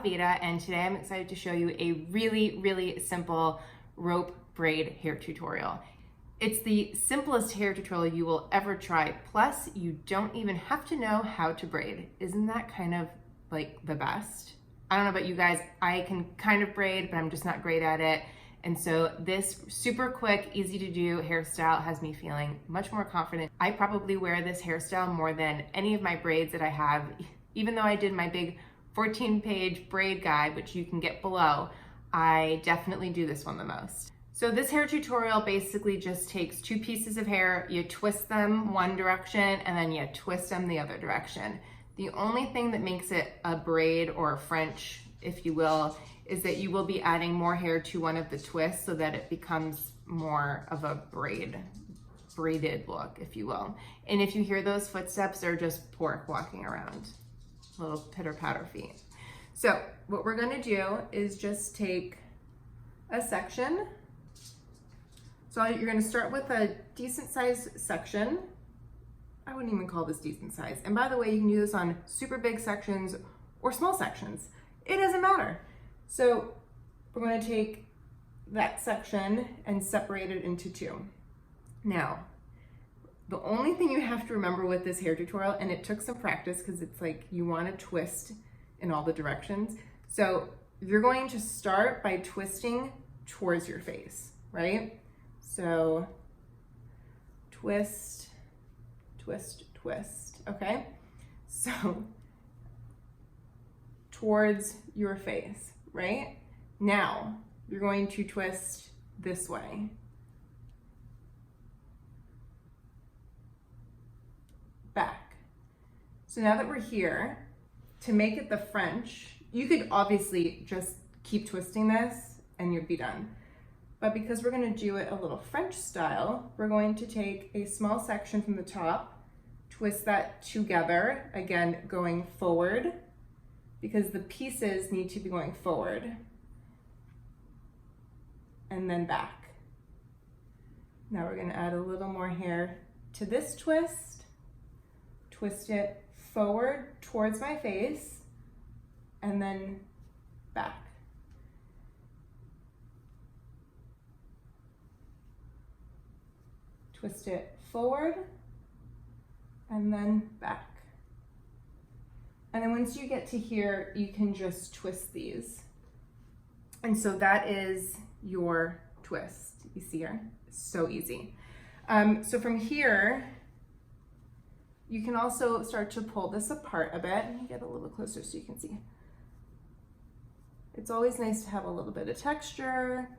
Vita, and today I'm excited to show you a really simple rope braid hair tutorial. It's the simplest hair tutorial you will ever try, plus you don't even have to know how to braid. Isn't that kind of like the best? I don't know about you guys, I can kind of braid, but I'm just not great at it. And so this super quick, easy to do hairstyle has me feeling much more confident. I probably wear this hairstyle more than any of my braids that I have, even though I did my big 14-page braid guide, which you can get below. I definitely do this one the most. So this hair tutorial basically just takes two pieces of hair, you twist them one direction, and then you twist them the other direction. The only thing that makes it a braid or a French, if you will, is that you will be adding more hair to one of the twists so that it becomes more of a braided look, if you will. And if you hear those footsteps, they're just pork walking around, little pitter-patter feet. So what we're gonna do is just take a section. So you're gonna start with a decent sized section. I wouldn't even call this decent size. And by the way, you can do this on super big sections or small sections. It doesn't matter. So we're going to take that section and separate it into two. Now, the only thing you have to remember with this hair tutorial, and it took some practice because it's like you want to twist in all the directions. So you're going to start by twisting towards your face, right? So twist, twist, twist, okay? So towards your face, right? Now you're going to twist this way. Back. So now that we're here, to make it the French, you could obviously just keep twisting this and you'd be done. But because we're going to do it a little French style, we're going to take a small section from the top, twist that together, again going forward, because the pieces need to be going forward, and then back. Now we're going to add a little more hair to this twist, twist it forward towards my face, and then back. Twist it forward and then back. And then once you get to here, you can just twist these. And so that is your twist. You see here? So easy. So from here, you can also start to pull this apart a bit. Let me get a little closer so you can see. It's always nice to have a little bit of texture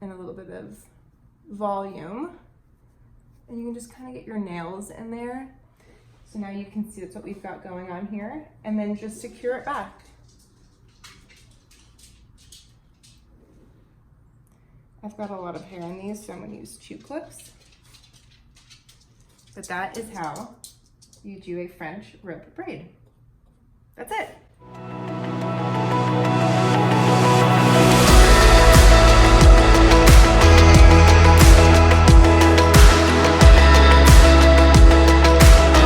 and a little bit of volume. And you can just kind of get your nails in there. So now you can see that's what we've got going on here. And then just secure it back. I've got a lot of hair in these, so I'm going to use 2 clips. But that is how you do a French rope braid. That's it.